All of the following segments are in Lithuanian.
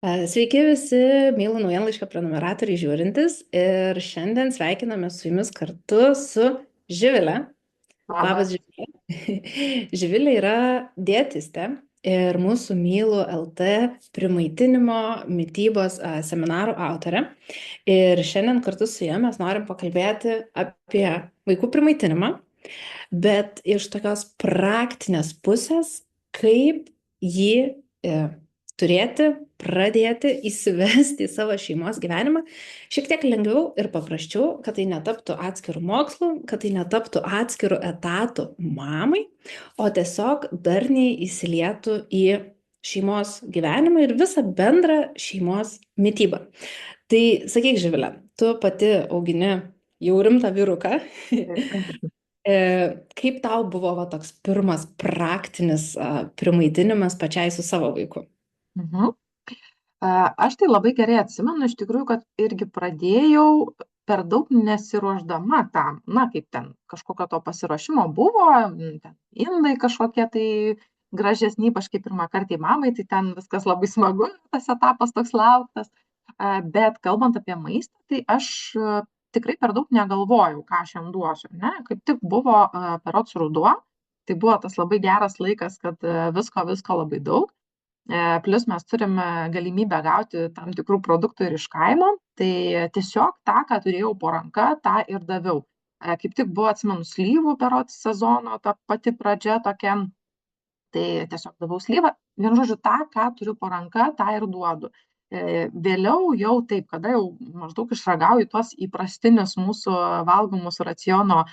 Sveiki visi, mėlų naujienlaiškio prenumeratoriai žiūrintis ir šiandien sveikiname su jumis kartu su Živile. Labas, Labas. Živilė. Živilė yra dietistė ir mūsų Mylų LT primaitinimo mytybos seminarų autorė. Ir šiandien kartu su ja mes norim pakalbėti apie vaikų primaitinimą, bet iš tokios praktinės pusės, kaip jį e, turėti, pradėti, įsivesti į savo šeimos gyvenimą šiek tiek lengviau ir paprasčiau, kad tai netaptų atskirų mokslų, kad tai netaptų atskirų etatų mamai, o tiesiog darniai įsilietų į šeimos gyvenimą ir visą bendrą šeimos mytybą. Tai sakyk, Živilė, tu pati augini jau rimtą vyruką. Kaip tau buvo va, toks pirmas praktinis primaitinimas pačiai su savo vaiku? Mhm. Aš tai labai gerai atsimenu, iš tikrųjų, kad irgi pradėjau per daug nesiruošdama tam. Na, kaip ten kažkokio to pasiruošimo buvo, ten indai kažkokie tai gražesni, ypač kaip pirmą kartą į mamai, tai ten viskas labai smagu, tas etapas toks lauktas. Bet kalbant apie maistą, tai aš tikrai per daug negalvojau, ką aš jam duosiu. Ne? Kaip tik buvo berods ruduo, tai buvo tas labai geras laikas, kad visko labai daug. Plius mes turime galimybę gauti tam tikrų produktų ir iš kaimo, tai tiesiog tą, ką turėjau po ranka, tą ir daviau. Kaip tik buvo, atsimenu, slyvų berods sezono, ta pati pradžia tokia, tai tiesiog daviau slyvą. Vienu žodžiu, tą, ką turiu po ranka, tą ir duodu. Vėliau jau taip, kada jau maždaug išragauju tuos įprastinius mūsų valgomus raciono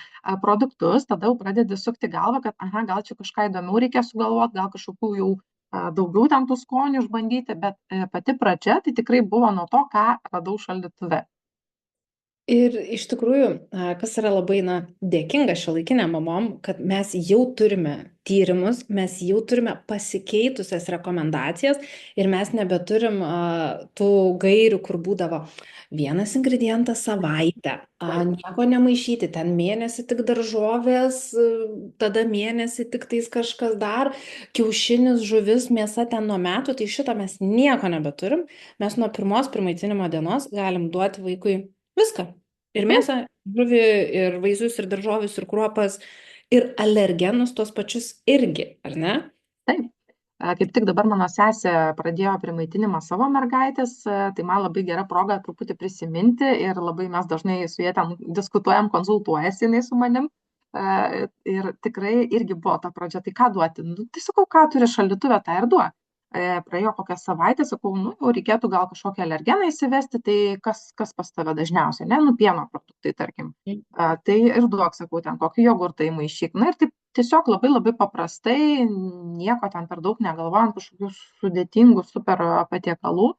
produktus, tada jau pradedi sukti galvą, kad, aha, gal čia kažką įdomiau reikia sugalvoti, gal kažkokių jau daugiau ten tų skonių išbandyti, bet pati pradžia tai tikrai buvo nuo to, ką radau šaldytuve. Ir iš tikrųjų, kas yra labai, dėkinga šiuolaikiniam mamom, kad mes jau turime tyrimus, mes jau turime pasikeitusias rekomendacijas ir mes nebeturim tų gairių, kur būdavo vienas ingredientas savaitę, nieko nemaišyti, ten mėnesį tik daržovės, tada mėnesį tik tais kažkas dar, kiaušinis, žuvis, mėsa ten nuo metų, tai šito mes nieko nebeturim. Mes nuo pirmos primaitinimo dienos galim duoti vaikui viską. Ir Taip, mėsą, žuvį, ir vaisius, ir daržovius, ir kruopas, ir alergenus tos pačius irgi, ar ne? taip. Kaip tik dabar mano sesė pradėjo primaitinimą savo mergaitės, tai man labai gera proga truputį prisiminti ir labai mes dažnai su jie ten diskutuojam, konsultuojasi jinai su manim. Ir tikrai irgi buvo ta pradžia, tai ką duoti? Nu, tai sakau, ką turi šaldytuvę, tą ir duoti. Praėjo kokią savaitę, sakau, nu, jau reikėtų gal kažkokią alergeną įsivesti, tai kas pas tave dažniausiai, ne, nu, pieno produktai, tarkim. Tai ir duok, sakau, ten kokį jogurtą įmaišyk. Na ir taip tiesiog labai paprastai, nieko ten per daug negalvojant, kažkokių sudėtingų super patiekalų,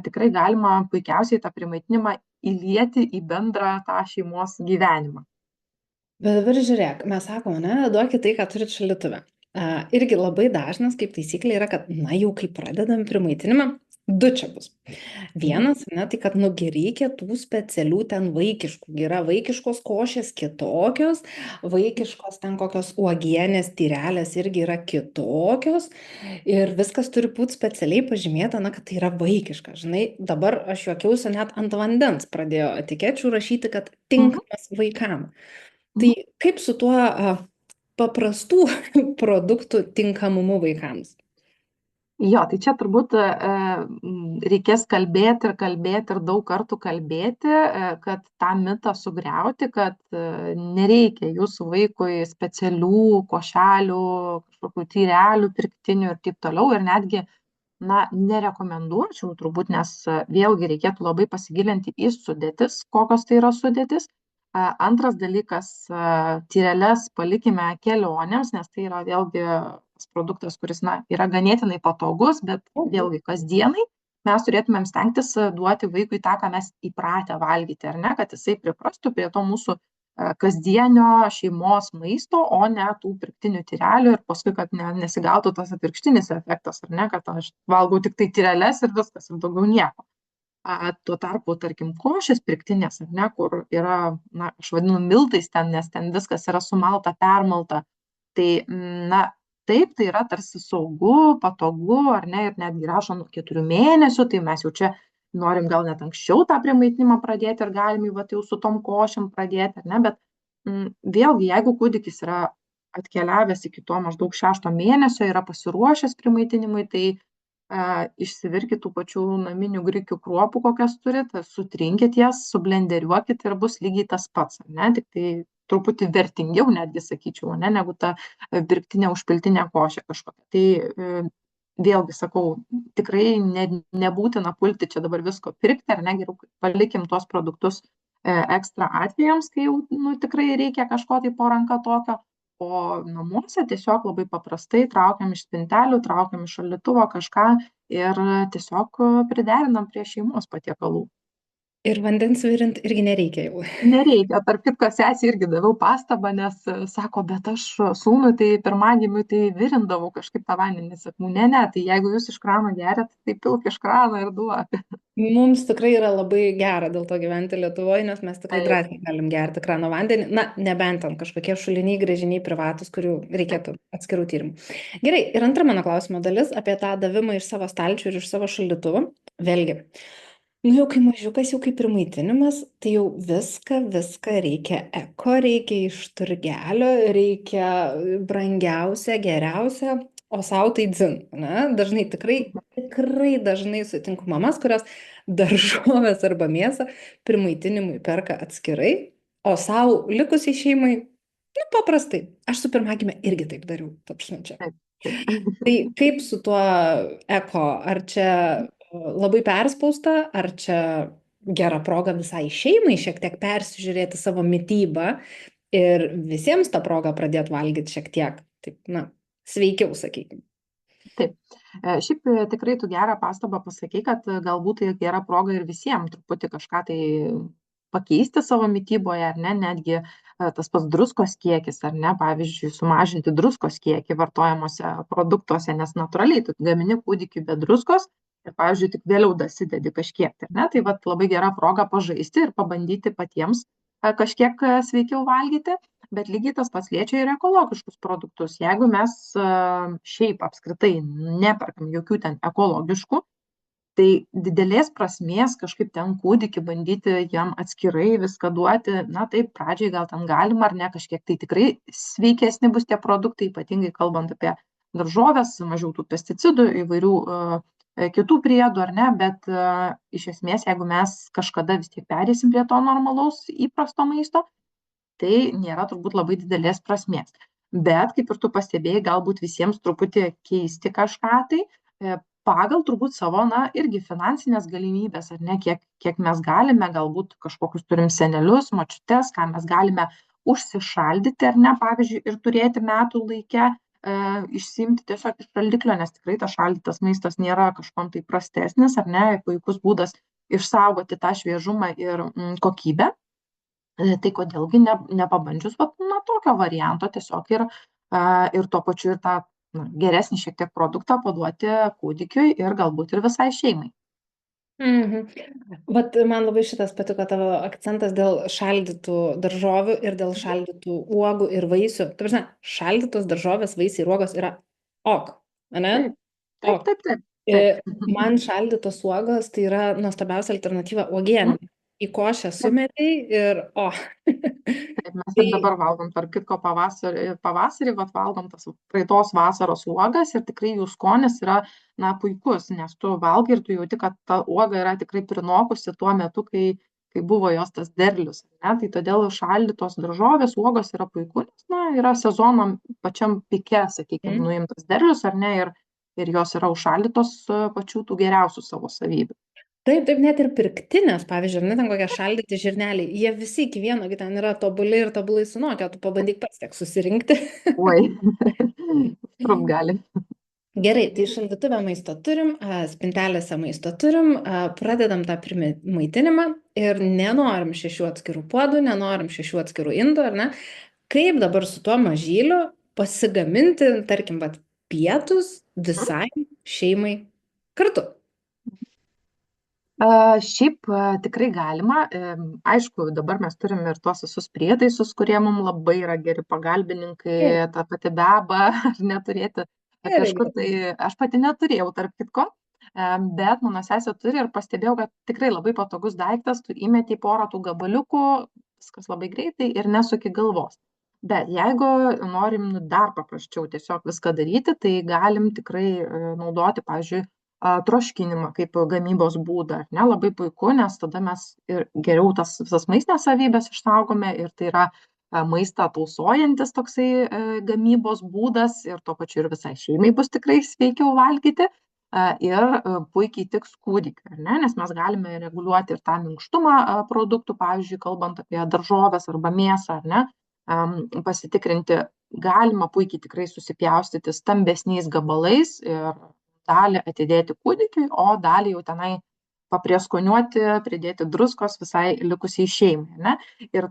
tikrai galima puikiausiai tą primaitinimą įlieti į bendrą tą šeimos gyvenimą. Bet dabar žiūrėk, mes sakome, ne, duokit tai, ką turit šaldytuve. Irgi labai dažnas, kaip taisyklė, yra, kad, jau kai pradedam primaitinimą, du čia bus. Mhm. Vienas, ne, tai kad, reikia tų specialių ten vaikiškų. Yra vaikiškos košės kitokios, vaikiškos ten kokios uogienės, tyrelės irgi yra kitokios. Ir viskas turi būti specialiai pažymėta, kad tai yra vaikiška. Žinai, dabar aš juokiausi, net ant vandens pradėjo etikečių rašyti, kad Mhm. tinkamas vaikam. Tai Mhm. kaip su tuo paprastų produktų tinkamumu vaikams? Jo, tai čia turbūt reikės kalbėti ir daug kartų kalbėti, kad tą mitą sugriauti, kad nereikia jūsų vaikui specialių košelių, kažkokių tyrelių, pirktinių ir taip toliau. Ir netgi, na, nerekomenduočiau turbūt, nes vėlgi reikėtų labai pasigilinti į sudėtis, kokios tai yra sudėtis. Antras dalykas, tyreles palikime kelionėms, nes tai yra vėlgi produktas, kuris, na, yra ganėtinai patogus, bet vėlgi kasdienai mes turėtumėm stengtis duoti vaikui tą, ką mes įpratę valgyti, ar ne, kad jisai priprastų prie to mūsų kasdienio šeimos maisto, o ne tų pirktinių tyrelių ir paskui, kad nesigautų tas atvirkštinis efektas, ar ne, kad aš valgau tik tai tyreles ir viskas, ir daugiau nieko. Tuo tarpu, tarkim, košės pirktinės, ar ne, kur yra, na, aš vadinu miltais ten, nes ten viskas yra sumalta, permalta. Tai, na, taip, tai yra tarsi saugu, patogu, ar ne, ir netgi rašo nuo 4 mėnesių, tai mes jau čia norim gal net anksčiau tą primaitinimą pradėti ir galim jau, vat, jau su tom košėm pradėti, ar ne, bet vėlgi, jeigu kūdikis yra atkeliavęs iki to maždaug 6 mėnesio, yra pasiruošęs primaitinimui, tai išsivirkit tų pačių naminių grikių kruopų, kokias turit, sutrinkit jas, sublenderiuokit ir bus lygiai tas pats, ne, tik tai truputį vertingiau netgi sakyčiau, ne, negu ta pirktinė užpiltinė košė kažkokia. Tai vėlgi sakau, tikrai nebūtina pulti čia dabar visko pirkti, ar ne, geriau palikim tuos produktus ekstra atvejams, kai jau tikrai reikia kažko tai po ranka tokio. O namuose tiesiog labai paprastai traukiam iš spintelių, traukiam iš šaldytuvo kažką ir tiesiog priderinam prie šeimos patiekalų. Ir vandens virint irgi nereikia jau. Nereikia, tarp kitko sesei irgi daviau pastabą, nes sako, bet aš sūnui tai pirmagimiui tai virindavau kažkaip tą vandenį, sakau, ne, tai jeigu jūs iš krano geriat, tai pilk iš krano ir duok. Mums tikrai yra labai gera dėl to gyventi Lietuvoje, nes mes tikrai Taip, drąsiai galim gerti krano vandenį. Na, nebent ten kažkokie šuliniai, gręžiniai privatus, kurių taip, reikėtų atskirų tyrimų. Gerai, ir antra mano klausimo dalis apie tą davimą iš savo stalčių ir iš savo šaldytuvo. Vėlgi, nu jau kai mažiukas, jau kaip ir maitinimas, tai jau viską reikia eko, reikia iš turgelio, reikia brangiausia, geriausia, o savo tai dzin, ne? Dažnai tikrai dažnai sutinku mamas, kurios daržovės arba mėsą primaitinimui perka atskirai, o savo likusiai šeimai, nu, paprastai. Aš su pirmagime irgi taip dariau, tapšnečia. taip, taip. Tai kaip su tuo eko? Ar čia labai perspausta, ar čia gera proga visai šeimai šiek tiek persižiūrėti savo mitybą ir visiems tą progą pradėti valgyti šiek tiek, taip, na, sveikiau, sakykime. Taip. Šiaip tikrai tu gerą pastabą pasakei, kad galbūt tai gera proga ir visiems truputį kažką tai pakeisti savo mityboje, ar ne, netgi tas pats druskos kiekis, ar ne, pavyzdžiui, sumažinti druskos kiekį vartojamuose produktuose, nes natūraliai tu gamini kūdikį be druskos ir, pavyzdžiui, tik vėliau dasidedi kažkiek, ar ne, tai vat labai gera proga pažaisti ir pabandyti patiems kažkiek sveikiau valgyti. Bet lygiai tas pats liečia ir ekologiškus produktus. Jeigu mes šiaip apskritai neperkam jokių ten ekologiškų, tai didelės prasmės kažkaip ten kūdikį bandyti jam atskirai viską duoti, na taip, pradžiai gal ten galima ar ne, kažkiek tai tikrai sveikesni bus tie produktai, ypatingai kalbant apie daržovės, mažiau tų pesticidų, įvairių kitų priedų ar ne, bet iš esmės, jeigu mes kažkada vis tiek perėsim prie to normalaus įprasto maisto, tai nėra turbūt labai didelės prasmės. Bet, kaip ir tu pastebėjai, galbūt visiems truputį keisti kažką tai pagal turbūt savo, na, irgi finansinės galimybės, ar ne, kiek mes galime, galbūt kažkokius turim senelius, močiutes, ką mes galime užsišaldyti, ar ne, pavyzdžiui, ir turėti metų laikę, išsiimti tiesiog iš šaldiklio, nes tikrai tas šaldytas maistas nėra kažkom tai prastesnis, ar ne, puikus būdas išsaugoti tą šviežumą ir kokybę. Tai kodėlgi nepabandžius tokio varianto tiesiog ir tuo pačiu ir tą geresnį šiek tiek produktą paduoti kūdikiui ir galbūt ir visai šeimai. Vat man labai šitas patiko tavo akcentas dėl šaldytų daržovių ir dėl šaldytų uogų ir vaisių. Ta prasme, šaldytos daržovės, vaisiai ir uogos yra ok, ane? Taip, Ok. taip, taip, taip. Man šaldytos uogos tai yra nuostabiausia alternatyva uogienė. Į košę sumetei ir Taip, mes ir dabar valgom, tarp kitko pavasarį vat, valgom tas praeitos vasaros uogas ir tikrai jų skonis yra puikus, nes tu valgai ir tu jauti, kad ta uoga yra tikrai prinokusi tuo metu, kai buvo jos tas derlius. Ne? Tai todėl šaldytos daržovės, uogos yra puiku, nes yra sezono pačiam pike, sakykime, nuimtas derlius ar ne, ir jos yra užšaldytos pačių tų geriausių savo savybių. Taip, net ir pirktinės, pavyzdžiui, ten kokie šaldyti žirneliai, jie visi iki vieno, ten yra tobuli ir tobulai sunokę, tu pabandyk pats tiek susirinkti. Oi, trup gali. Gerai, tai šaldytuvę maisto turim, spintelėse maisto turim, pradedam tą maitinimą ir nenorim 6 atskirų puodų, nenorim 6 atskirų indų, ar ne? Kaip dabar su tuo mažyliu pasigaminti, tarkim, pietus visai šeimai kartu? Šiaip tikrai galima. Aišku, dabar mes turim ir tuos visus prietaisus, kurie mums labai yra geri pagalbininkai, Ir, ta pati beba, ar neturėti kažkur irgi. tai, aš pati neturėjau, tarp kitko, bet mano sesė turi ir pastebėjau, kad tikrai labai patogus daiktas, tu įmeti porą tų gabaliukų, viskas labai greitai ir nesuki galvos. Bet jeigu norim dar paprasčiau tiesiog viską daryti, tai galim tikrai naudoti, pavyzdžiui, troškinimą kaip gamybos būdą, ar ne, labai puiku, nes tada mes ir geriau tas visas maistinės savybės išsaugome ir tai yra maistą tausojantis toksai gamybos būdas ir tuo pačiu ir visai šeimai bus tikrai sveikiau valgyti ir puikiai tiks kūdikiu, ar ne, nes mes galime reguliuoti ir tą minkštumą produktų, pavyzdžiui, kalbant apie daržoves arba mėsą, ar ne, pasitikrinti galima puikiai tikrai susipjaustyti stambesniais gabalais ir dalį atidėti kūdikiui, o dalį jau tenai paprieskoniuoti, pridėti druskos visai likusiai šeimai. Ne? Ir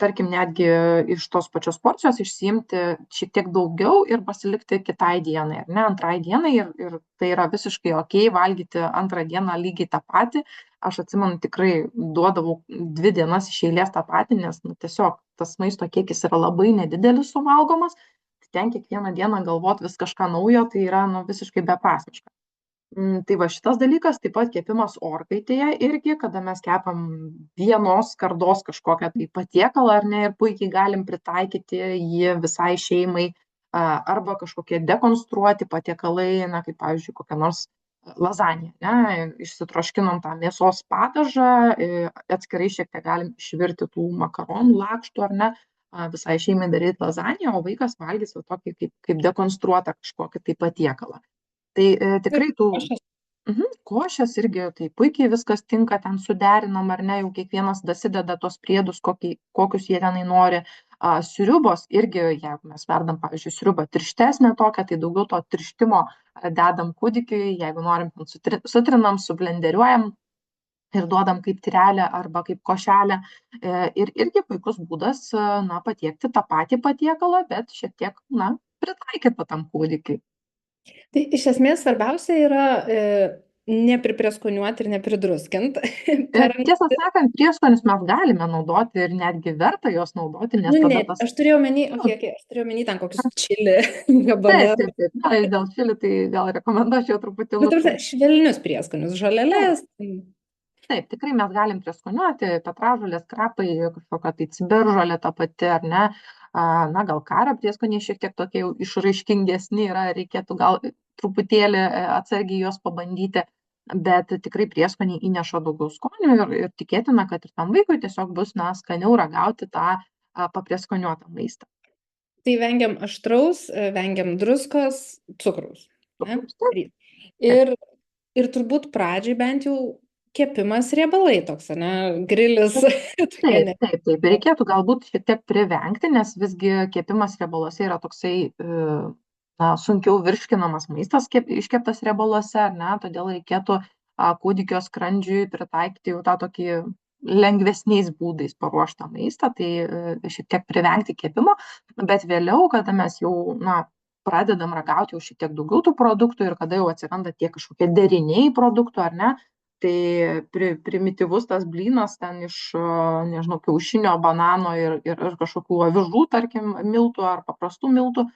tarkim, netgi iš tos pačios porcijos išsiimti šiek tiek daugiau ir pasilikti kitai dienai, ar ne, antrai dienai ir tai yra visiškai ok valgyti antrą dieną lygiai tą patį. Aš atsimenu, tikrai duodavau 2 dienas iš eilės tą patį, nes nu, tiesiog tas maisto kiekis yra labai nedidelis suvalgomas, ten kiekvieną dieną galvot vis kažką naujo, tai yra nu, visiškai beprasmiška. Tai va šitas dalykas, taip pat kepimas orkaitėje irgi, kada mes kepam vienos kardos kažkokią tai patiekalą, ar ne, ir puikiai galim pritaikyti jį visai šeimai, arba kažkokie dekonstruoti patiekalai, na, kaip pavyzdžiui, kokia nors lazanija, ne, išsitroškinom tą mėsos padažą, atskirai šiek tiek galim išvirti tų makaronų lakštų, ar ne, visai šeimai daryti lazaniją, o vaikas valgys va tokį kaip dekonstruotą kažkokį tai patiekalą. Tai Ir tikrai tų košės. košės irgi tai puikiai viskas tinka, ten suderinam ar ne, jau kiekvienas dasideda tos priedus, kokius jie tenai nori. Sriubos irgi, jeigu mes verdam, pavyzdžiui, sriubą tirštesnę tokią, tai daugiau to tirštimo dedam kūdikiui, jeigu norim, sutrinam, sublenderiuojam ir duodam kaip tyrelę arba kaip košelę. Ir irgi puikus būdas, na, patiekti tą patį patiekalą, bet šiek tiek, na, pritaikytą tam kūdikiui. Tai iš esmės svarbiausia yra nepriprieskoniuoti ir nepridruskint. Per, Tiesą sakant, prieskonius mes galime naudoti ir netgi verta juos naudoti, nes nu ne, tada tas... aš turėjau omeny, Nu, aš turėjau omeny ten kokius čili taip, gabalėlius. taip, taip. Na, dėl čili tai gal rekomenduočiau truputį Bet luktelėti. švelnius prieskonius, Taip, žoleles. taip, tikrai mes galim prieskoniuoti, petražolės, krapai, kažkokia tai ciberžolė ta pati, ar ne. Na, gal karo prieskoniai šiek tiek tokie jau išraiškingesni yra, reikėtų gal truputėlį atsargiai juos pabandyti, bet tikrai prieskoniai įneša daugiau skonių ir tikėtina, kad ir tam vaikui tiesiog bus, na, skaniau ragauti tą paprieskoniuotą maistą. Tai vengiam aštraus, vengiam druskos, cukraus. Ne? Cukraus, taip, Trys. taip. Ir, ir turbūt pradžiai bent jau kepimas riebalai toks, ne? Grilis. Tokie Taip, ne. taip, taip. Reikėtų galbūt šiek tiek privengti, nes visgi kepimas riebaluose yra toksai, na, sunkiau virškinamas maistas iškeptas riebaluose, ar ne, todėl reikėtų kūdikio skrandžiui pritaikyti jau tą tokį lengvesniais būdais paruoštą maistą, tai šiek tiek privengti kepimo, bet vėliau, kada mes jau, na, pradedam ragauti jau šiek tiek daugiau tų produktų ir kada jau atsiranda tie kažkokie deriniai produktų, ar ne, tai primityvus tas blynas ten iš, nežinau, kiaušinio, banano ir kažkokių avižų, tarkim, miltų ar paprastų miltų,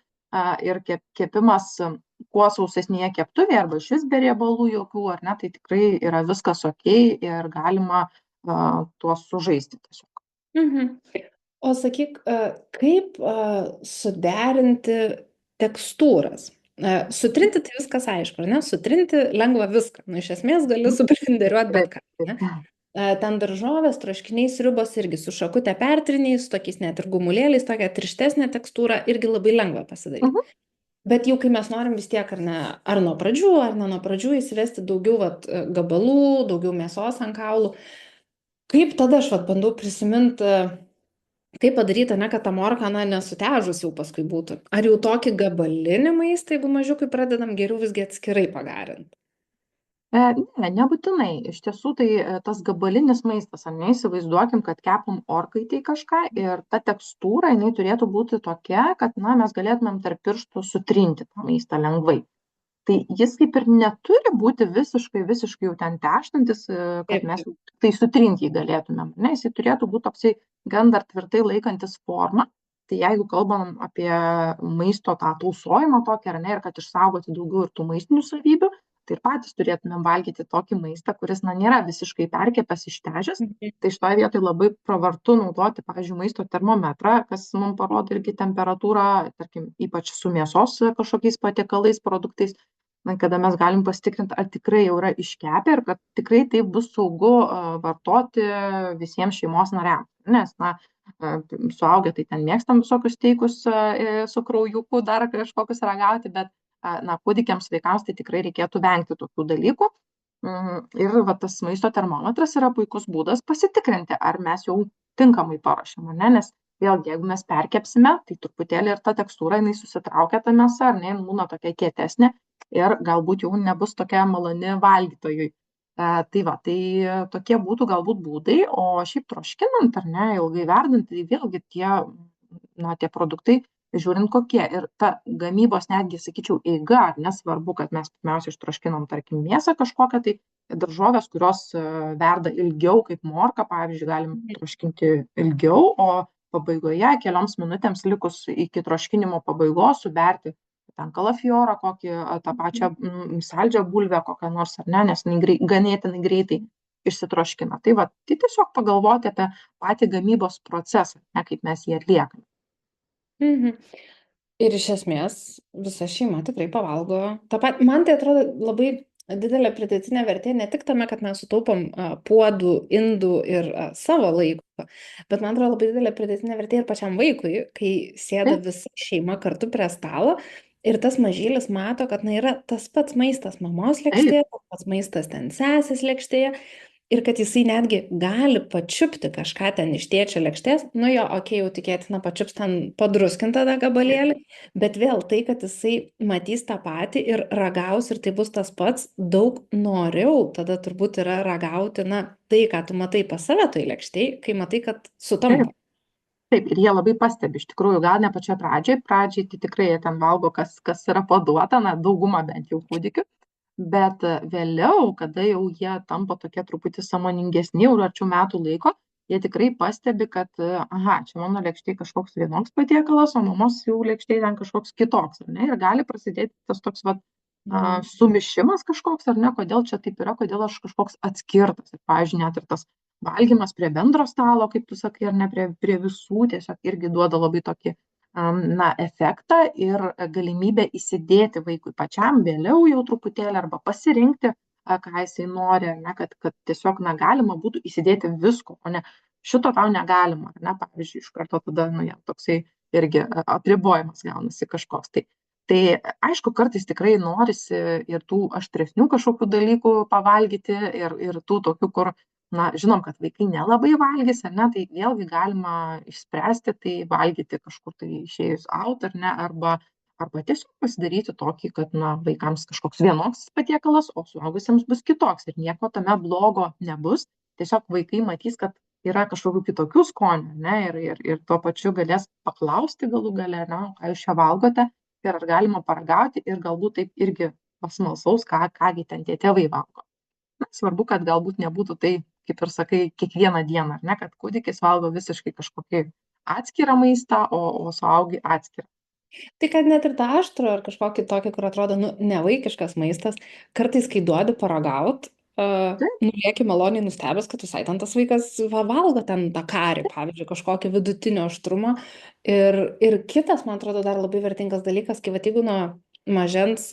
ir kepimas kuo sausesnėje keptuvėje arba išvis be riebalų jokių, ar ne, tai tikrai yra viskas ok ir galima tuos sužaisti tiesiog. Mhm. O sakyk, kaip suderinti tekstūras? Sutrinti tai viskas aišku, ar ne? Sutrinti lengva viską. Nu, iš esmės gali sublenderuoti bet Taip, ką. Ne? taip. Ten daržovės, troškiniai, sriubos irgi su šakutė pertriniai, su tokiais net ir gumulėliais, tokia tirštesnė tekstūra irgi labai lengva pasidaryti. Mhm. Bet jau kai mes norim vis tiek, ar ne, ar nuo pradžių, ar ne nuo pradžių įsivesti daugiau vat, gabalų, daugiau mėsos ant kaulų, kaip tada aš vat, bandau prisiminti, kaip padaryti, ne, kad ta morka, na, nesutežus jau paskui būtų. Ar jau tokį gabalinį maistą, jeigu mažiukai pradedam, geriau visgi atskirai pagarinti? Ne, nebūtinai. Iš tiesų, tai tas gabalinis maistas, ar ne, įsivaizduokim, kad kepam orkaitėj kažką ir ta tekstūra, jinai turėtų būti tokia, kad, na, mes galėtumėm tarp pirštų sutrinti tą maistą lengvai. Tai jis kaip ir neturi būti visiškai jau ten teštantis, kad Taip, mes taip. tai sutrinti jį galėtumėm. Ne, jisai turėtų būti toksai gan dar tvirtai laikantis formą. Tai jeigu kalbam apie maisto tą tausojimą tokį, ar ne, ir kad išsaugoti daugiau ir tų maistinių savybių, tai ir patys turėtumėm valgyti tokį maistą, kuris, na, nėra visiškai perkepęs ištežęs. Mhm. Tai šitoje vietoje labai pravartu naudoti, pavyzdžiui, maisto termometrą, kas mums parodo irgi temperatūrą, tarkim, ypač su mėsos kažkokiais patiekalais, produktais, na, kada mes galim pasitikrinti, ar tikrai jau yra iškepę ir kad tikrai tai bus saugu vartoti visiems šeimos nariams. Nes, na, suaugę tai ten mėgstam visokius steikus su kraujuku dar kažkokius ragauti, bet, na, kūdikiams, vaikams tai tikrai reikėtų vengti tokių dalykų. Ir va, tas maisto termometras yra puikus būdas pasitikrinti, ar mes jau tinkamai paruošėm, ne? Nes vėlgi, jeigu mes perkepsime, tai truputėlį ir ta tekstūra, jinai susitraukia ta mėsa, ar ne, jinai būna tokia kietesnė ir galbūt jau nebus tokia maloni valgytojui. Tai va, tai tokie būtų galbūt būdai, o šiaip troškinant, ar ne, ilgai verdant, tai vėlgi tie produktai, žiūrint kokie. Ir ta gamybos netgi, sakyčiau, eiga, nesvarbu, kad mes pirmiausia ištroškinom, tarkim, mėsą kažkokią, tai daržovės, kurios verda ilgiau, kaip morka, pavyzdžiui, galim troškinti ilgiau, o pabaigoje kelioms minutėms likus iki troškinimo pabaigos suberti ten kalafiorą kokį, tą pačią saldžią bulvę kokią nors, ar ne, nes jinai ganėtinai greitai išsitroškina. Tai va, tai tiesiog pagalvoti apie patį gamybos procesą, ne kaip mes jį atliekame. Mhm. Ir iš esmės visa šeima tikrai pavalgo tą patį. Man tai atrodo labai didelė pridėtinė vertė ne tik tame, kad mes sutaupom puodų, indų ir savo laiko, bet man atrodo labai didelė pridėtinė vertė ir pačiam vaikui, kai sėda Taip, visa šeima kartu prie stalo ir tas mažylis mato, kad na, yra tas pats maistas mamos taip, lėkštėje, tas pats maistas ten sesės lėkštėje. Ir kad jisai netgi gali pačiupti kažką ten iš tėčio lėkštės, nu jo, okei, jau tikėtina pačiups ten padruskintą tą gabalėlį, bet vėl tai, kad jisai matys tą patį ir ragaus ir tai bus tas pats, daug noriau tada turbūt yra ragauti, na, tai, ką tu matai pas save toj lėkštėj, kai matai, kad taip. sutampa. Taip, ir jie labai pastebi, iš tikrųjų, gal ne pačioje pradžiai tai tikrai jie ten valgo, kas yra paduota, na, dauguma bent jau kūdikių, bet vėliau, kada jau jie tampa tokie truputį sąmoningesni, jau arčiau metų laiko, jie tikrai pastebi, kad, aha, čia mano lėkštėje kažkoks vienoks patiekalas, o mamos jau lėkštėje ten kažkoks kitoks, ar ne, ir gali prasidėti tas toks, va, Mhm. sumišimas kažkoks, ar ne, kodėl čia taip yra, kodėl aš kažkoks atskirtas. Ir, pavyzdžiui, net ir tas valgymas prie bendro stalo, kaip tu sakai, ar ne prie visų, tiesiog irgi duoda labai tokį, na, efektą ir galimybę įsidėti vaikui pačiam vėliau jau truputėlį arba pasirinkti, ką jisai nori, ar ne, kad tiesiog, na, galima būtų įsidėti visko, o ne šito tau negalima, ar ne, pavyzdžiui, iš karto tada, nu, jam toksai irgi apribojimas gaunasi kažkoks. Tai aišku, kartais tikrai norisi ir tų aštresnių kažkokių dalykų pavalgyti ir tų tokių, kur, na, žinom, kad vaikai nelabai valgys, ar ne, tai vėlgi galima išspręsti, tai valgyti kažkur tai išėjus out, ar ne, arba tiesiog pasidaryti tokį, kad, na, vaikams kažkoks vienoks patiekalas, o suaugusiems bus kitoks ir nieko tame blogo nebus. Tiesiog vaikai matys, kad yra kažkokių kitokių skonių, ne, ir tuo pačiu galės paklausti galų gale, na, ką jūs čia valgote ir ar galima paragauti ir galbūt taip irgi pasmalsaus, ką gi ten tie tėvai valgo. Na, svarbu, kad galbūt nebūtų tai, kaip ir sakai, kiekvieną dieną, ar ne, kad kūdikis valgo visiškai kažkokį atskirą maistą, o suaugi atskirą. Tai kad net ir tą aštrų ar kažkokį tokį, kur atrodo, nu, nevaikiškas maistas, kartais, kai duodi paragaut, Taip, lieki maloniai nustebęs, kad visai ten tas vaikas valgo ten tą karį, pavyzdžiui, kažkokį vidutinio aštrumą. Ir kitas, man atrodo, dar labai vertingas dalykas, kai va, jeigu nuo mažens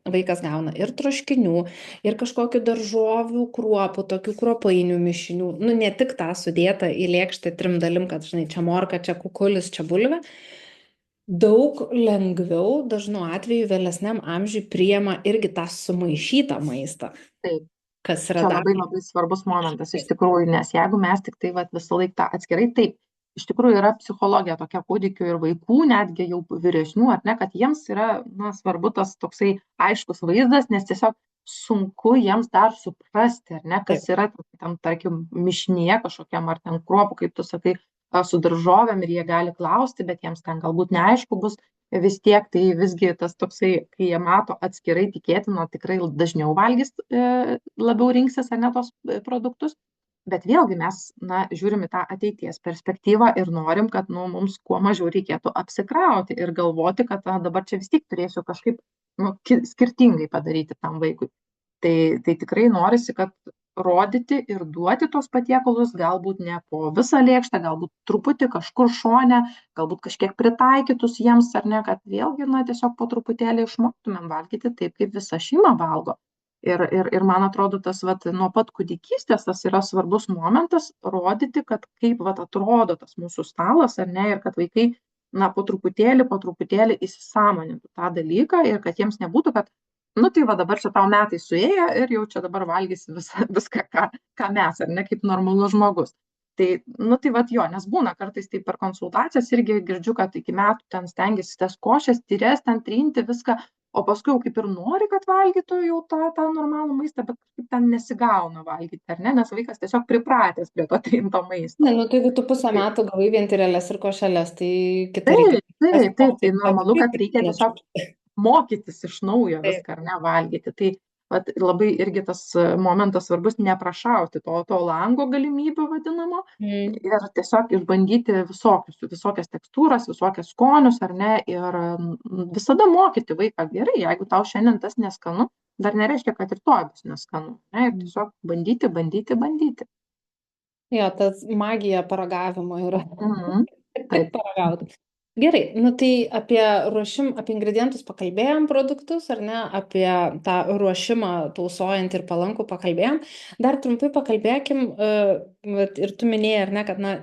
vaikas gauna ir troškinių, ir kažkokių daržovių kruopų, tokių kruopainių mišinių, nu, ne tik tą sudėtą į lėkštę trim dalim, kad, žinai, čia morka, čia kukulis, čia bulvė, daug lengviau dažnu atveju vėlesniam amžiui priima irgi tą sumaišytą maistą, taip. kas yra Čia dar. labai labai svarbus momentas iš tikrųjų, nes jeigu mes tik tai vat, visą laiką tą atskirai, taip, iš tikrųjų yra psichologija tokia kūdikių ir vaikų, netgi jau vyresnių, ar ne, kad jiems yra, na, svarbu tas toksai aiškus vaizdas, nes tiesiog sunku jiems dar suprasti, ar ne, Taip. kas yra tam, tarkim, mišinėje kažkokiam, ar ten kruopų, kaip tu sakai, su daržovėm ir jie gali klausti, bet jiems ten galbūt neaišku bus. vis tiek tai visgi tas toksai, kai jie mato atskirai, tikėtina, tikrai dažniau valgys, labiau rinksis ar ne tos produktus. Bet vėlgi mes, na, žiūrim į tą ateities perspektyvą ir norim, kad, nu, mums kuo mažiau reikėtų apsikrauti ir galvoti, kad dabar čia vis tiek turėsiu kažkaip, nu, skirtingai padaryti tam vaikui. Tai tikrai norisi, kad rodyti ir duoti tos patiekalus, galbūt ne po visą lėkštę, galbūt truputį kažkur šone, galbūt kažkiek pritaikytus jiems, ar ne, kad vėlgi, na, tiesiog po truputėlį išmoktumėm valgyti taip, kaip visa šeima valgo. Ir man atrodo, tas vat, nuo pat kūdikystės tas yra svarbus momentas rodyti, kad kaip vat, atrodo tas mūsų stalas, ar ne, ir kad vaikai, na, po truputėlį įsisąmonintų tą dalyką ir kad jiems nebūtų, kad nu tai va dabar čia tau metai suėjo ir jau čia dabar valgysi viską, ką mes, ar ne, kaip normalus žmogus. Tai, nu tai va jo, nes būna kartais tai per konsultacijas irgi girdžiu, kad iki metų ten stengiasi tas košės, tyrės, ten trinti viską, o paskui jau kaip ir nori, kad valgytų jau tą normalų maistą, bet kaip ten nesigauna valgyti, ar ne, nes vaikas tiesiog pripratęs prie to trinto maisto. Ne, nu tai jeigu tu pusę Tai, metų gavai vien tyreles ir košeles, tai kitą rytą. tai normalu, kad reikia tiesiog mokytis iš naujo Taip. viską, ar ne, valgyti. Tai vat, labai irgi tas momentas svarbus neprašauti to lango galimybių vadinamo Mm. ir tiesiog išbandyti visokias tekstūras, visokias skonius, ar ne, ir visada mokyti vaiką gerai, jeigu tau šiandien tas neskanu, dar nereiškia, kad rytoj bus neskanu. Ne, ir tiesiog bandyti. Jo, tas magija paragavimo yra. Mhm. Tik Taip. paragauti. Gerai, nu tai apie apie ingredientus pakalbėjom, produktus, ar ne, apie tą ruošimą tausojant ir palankų pakalbėjom. Dar trumpai pakalbėkim, vat ir tu minėjai, ar ne, kad, na,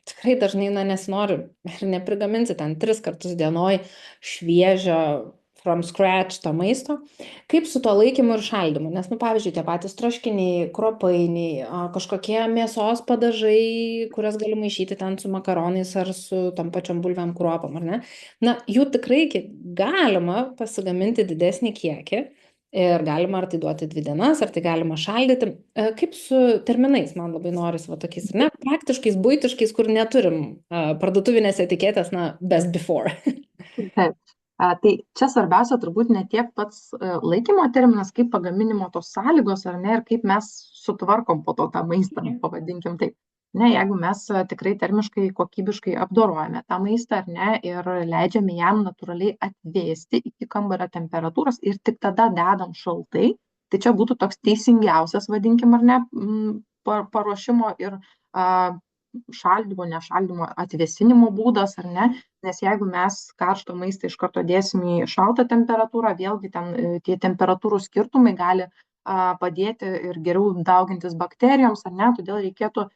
tikrai dažnai, na, nesinori ir neprigaminsi ten 3 kartus dienoj šviežio from scratch to maisto. Kaip su to laikymu ir šaldymu? Nes, nu, pavyzdžiui, tie patys troškiniai, kruopainiai, kažkokie mėsos padažai, kurias gali maišyti ten su makaronais ar su tom pačiom bulviam kruopam, ar ne? Na, jų tikrai galima pasigaminti didesnį kiekį ir galima ar tai duoti 2 dienas, ar tai galima šaldyti. Kaip su terminais, man labai norisi, va tokiais, ar ne, praktiškais, buitiškais, kur neturim parduotuvinės etiketės, na, best before. Taip. Tai čia svarbiausia turbūt ne tiek pats laikymo terminas, kaip pagaminimo tos sąlygos, ar ne, ir kaip mes sutvarkom po to tą maistą, pavadinkim taip. Ne, jeigu mes tikrai termiškai, kokybiškai apdorojame tą maistą, ar ne, ir leidžiame jam natūraliai atvėsti iki kambario temperatūros ir tik tada dedam šaltai, tai čia būtų toks teisingiausias, vadinkim, ar ne, paruošimo ir šaldymo, nešaldymo, atvėsinimo būdas, ar ne, nes jeigu mes karštą maistą iš karto dėsim į šaltą temperatūrą, vėlgi ten tie temperatūrų skirtumai gali padėti ir geriau daugintis bakterijoms, ar ne, todėl reikėtų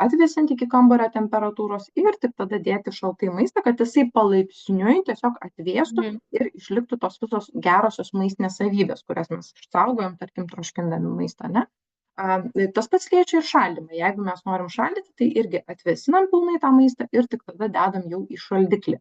atvėsinti iki kambario temperatūros ir tik tada dėti šaltai maistą, kad jisai palaipsniui tiesiog atvėstų ir išliktų tos visos gerosios maistinės savybės, kurias mes išsaugojom, tarkim, troškindami maistą, ne? Tas pats liečia ir šaldymą. Jeigu mes norim šaldyti, tai irgi atvėsinam pilnai tą maistą ir tik tada dedam jau į šaldiklį.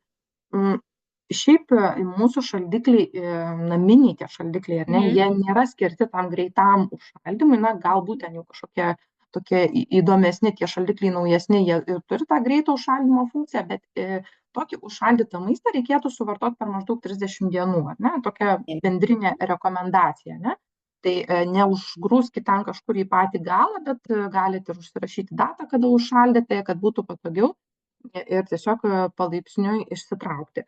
Šiaip mūsų šaldikliai, naminiai tie šaldikliai, ar ne, jie nėra skirti tam greitam užšaldymui, na, galbūt ten jau kažkokie tokie įdomesni tie šaldikliai, naujesni, jie ir turi tą greito užšaldymo funkciją, bet tokį užšaldytą maistą reikėtų suvartoti per maždaug 30 dienų, ar ne, tokia bendrinė rekomendacija, ne. Tai neužgrūskit ten kažkur į patį galą, bet galite ir užsirašyti datą, kada užšaldėte, kad būtų patogiau ir tiesiog palaipsniui išsitraukti.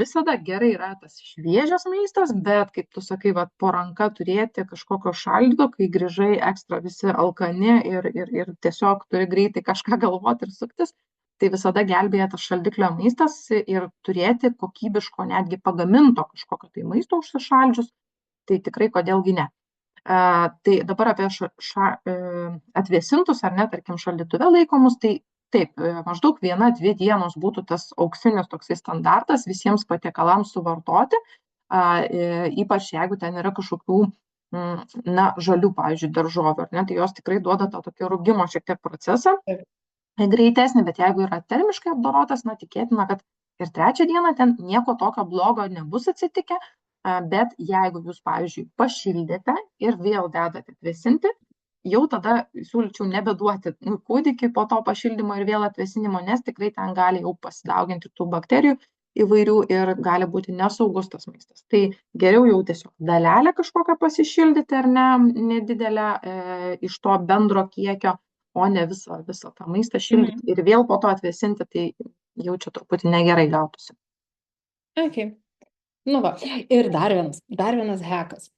Visada gerai yra tas šviežias maistas, bet, kaip tu sakai, va, po ranka turėti kažkokio šaldyto, kai grįžai ekstra visi alkani ir tiesiog turi greitai kažką galvoti ir suktis, tai visada gelbėja tas šaldiklio maistas ir turėti kokybiško, netgi pagaminto kažkokio tai maisto užsišaldžius, tai tikrai kodėlgi ne. Tai dabar apie atvėsintus, ar ne, tarkim, šaldytuve laikomus, tai taip, maždaug 1-2 dienos būtų tas auksinis toksai standartas visiems patiekalams suvartoti, ypač jeigu ten yra kažkokių, na, žalių, pavyzdžiui, daržovių, ar ne, tai jos tikrai duoda tą tokį rūgimo šiek tiek procesą greitesnį, bet jeigu yra termiškai apdorotas, na, tikėtina, kad ir 3 dieną ten nieko tokio blogo nebus atsitikę, bet jeigu jūs, pavyzdžiui, pašildėte ir vėl dedate atvėsinti, jau tada siūlyčiau nebeduoti kūdikiui po to pašildymo ir vėl atvėsinimo, nes tikrai ten gali jau pasidauginti tų bakterijų įvairių ir gali būti nesaugus tas maistas. Tai geriau jau tiesiog dalelę kažkokią pasišildyti ar ne, nedidelę iš to bendro kiekio, o ne visą tą maistą šildyti Mhm. ir vėl po to atvėsinti, tai jau čia truputį negerai gautųsi. Okay. Nu va. Ir dar vienas hekas,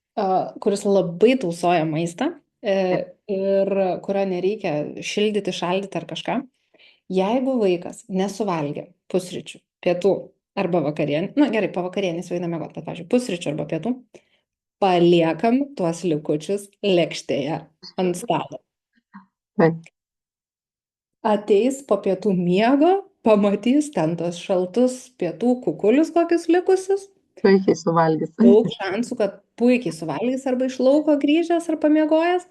kuris labai tausoja maistą Taip, ir kurio nereikia šildyti, šaldyti ar kažką. Jeigu vaikas nesuvalgė pusryčių, pietų arba vakarienį, na gerai, po vakarienės jau einame, bet, pavyzdžiui, pusryčių arba pietų, paliekam tuos likučius lėkštėje ant stalo. taip, Ateis po pietų miego, pamatys ten tos šaltus pietų kukulius kokius likusius. puikiai suvalgys. Daug šansų, kad puikiai suvalgys arba iš lauko grįžęs ar pamiegojęs.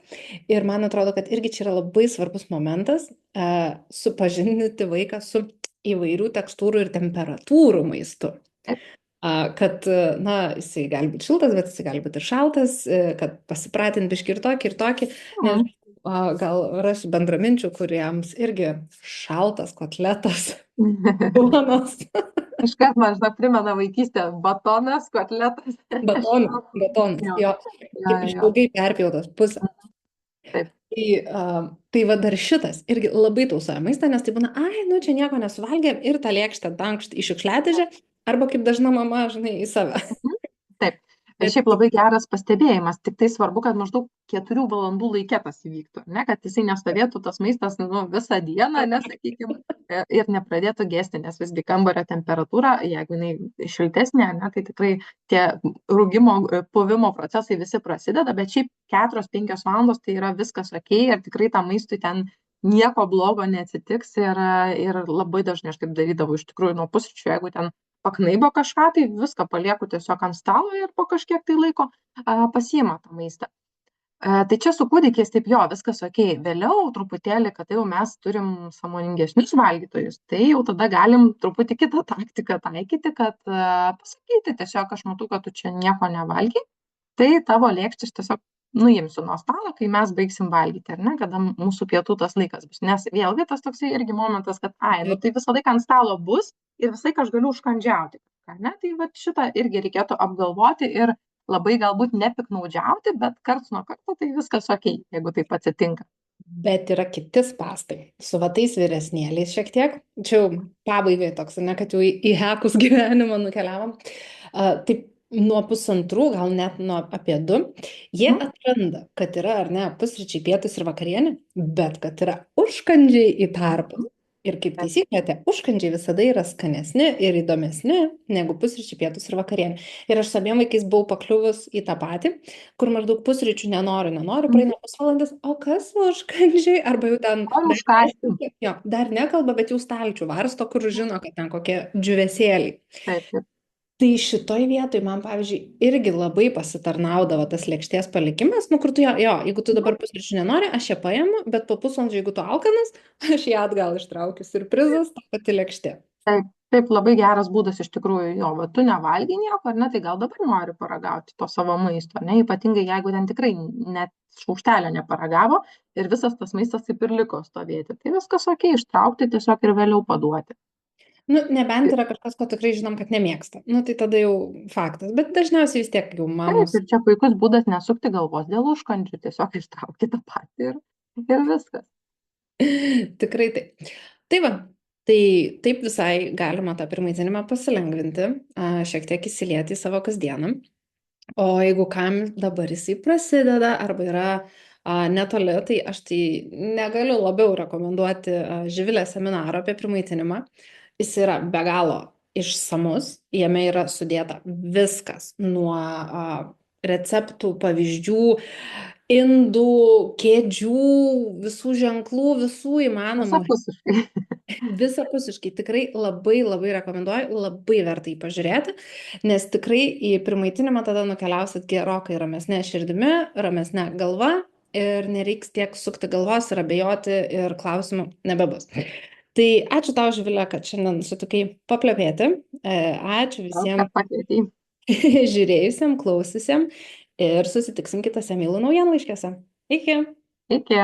Ir man atrodo, kad irgi čia yra labai svarbus momentas supažindinti vaiką su įvairių tekstūrų ir temperatūrų maistu. Kad, na, jisai gali būti šiltas, bet jisai gali būti ir šaltas, kad pasipratint biškį ir tokį, nes Mhm. gal rasiu bendraminčių, kuriems irgi šaltas kotletas, duonos. Iškart man, žinok, primena vaikystę, batonas, kotletas. Batonas, Jo, jo, jo, jo. išilgai perpjautas pusę. Taip. Tai va dar šitas irgi labai tausoja maistą, nes tai būna, ai, nu čia nieko nesuvalgė ir tą lėkštę dankšt į šiukšliadėžę, arba kaip dažna mama, žinai, į save. Mhm. Taip. Bet Šiaip labai geras pastebėjimas, tik tai svarbu, kad maždaug 4 valandų laike tas įvyktų, ne, kad jisai nestovėtų tas maistas nu, visą dieną, nesakykime, ir nepradėtų gesti, nes visgi kambario temperatūra, jeigu jinai šiltesnė, ne, tai tikrai tie rūgimo, puvimo procesai visi prasideda, bet šiaip 4-5 valandos tai yra viskas ok ir tikrai tam maistui ten nieko blogo neatsitiks ir labai dažnai aš taip darydavau iš tikrųjų nuo pusryčių, jeigu ten paknaibo kažką, tai viską palieku tiesiog ant stalo ir po kažkiek tai laiko pasiima tą maistą. Tai čia su kūdikiais taip jo, viskas ok. Vėliau truputėlį, kad jau mes turim sąmoningesnius valgytojus, tai jau tada galim truputį kitą taktiką taikyti, kad pasakyti tiesiog aš matau, kad tu čia nieko nevalgy, tai tavo lėkštis tiesiog nuimsiu nuo stalo, kai mes baigsim valgyti, ar ne, kada mūsų pietų tas laikas bus. Nes vėlgi tas toksai irgi momentas, kad, ai, nu tai visą laiką ant stalo bus ir visą laiką aš galiu užkandžiauti. Ne? Tai va šitą irgi reikėtų apgalvoti ir labai galbūt nepiknaudžiauti, bet karts nuo karto tai viskas ok, jeigu taip atsitinka. Bet yra kiti spąstai. Su vatais vyresnėliais šiek tiek. Čia jau pabaigai toks, ne, kad jau į hekus gyvenimą nukeliavom. Taip, nuo 1,5, gal net nuo apie 2, jie Mhm. atranda, kad yra, ar ne, pusryčiai, pietus ir vakarienė, bet kad yra užkandžiai į tarpus. Mhm. Ir kaip taisyklė, tie užkandžiai visada yra skanesni ir įdomesni negu pusryčiai, pietus ir vakarienė. Ir aš su abiem vaikais buvau pakliuvus į tą patį, kur maždaug pusryčių nenoriu, Mhm. praeina pusvalandis, o kas užkandžiai, arba jau ten Noriu užkąsti. dar nekalba, bet jau stalčių varsto, kur žino, kad ten kokie džiūvesėliai. Taip, taip. Tai šitoj vietoj man, pavyzdžiui, irgi labai pasitarnaudavo tas lėkštės palikimas, nu kur tu jo, jeigu tu dabar pusryčių nenori, aš ją paimu, bet po pusvalandžio, jeigu tu alkanas, aš ją atgal ištraukiu. Siurprizas, ta pati lėkštė. Taip, taip, labai geras būdas iš tikrųjų, jo, va, tu nevalgai nieko, ar ne, tai gal dabar nori paragauti to savo maisto, ne, ypatingai jeigu ten tikrai net šaukštelio neparagavo ir visas tas maistas taip ir liko stovėti. Tai viskas ok, ištraukti tiesiog ir vėliau paduoti. Nu, nebent yra kažkas, ko tikrai žinom, kad nemėgsta. Nu, tai tada jau faktas. Bet dažniausiai vis tiek jau Taip, mamos. ir čia puikus būdas nesukti galvos dėl užkandžių, tiesiog ištraukti tą patį ir viskas. Tikrai taip. Tai va, tai taip visai galima tą pirmaitinimą pasilengvinti, šiek tiek įsilieti į savo kasdieną. O jeigu kam dabar jisai prasideda arba yra netoli, tai aš tai negaliu labiau rekomenduoti Živilės seminaro apie primaitinimą. Jis yra be galo išsamus, jame yra sudėta viskas nuo receptų, pavyzdžių, indų, kėdžių, visų ženklų, visų įmanomų. Visapusiškai. Visapusiškai tikrai labai labai rekomenduoju, labai verta jį pažiūrėti, nes tikrai į primaitinimą tada nukeliausit gerokai ramesnė širdimi, ramesnė galva ir nereiks tiek sukti galvos ir abejoti ir klausimų nebebus. Tai ačiū tau, Živilė, kad šiandien sutikai paplepėti. Ačiū Gal, kad visiems pakvietei. žiūrėjusiem, klausysim ir susitiksim kitose Mylų naujienlaiškiuose. Iki! Iki.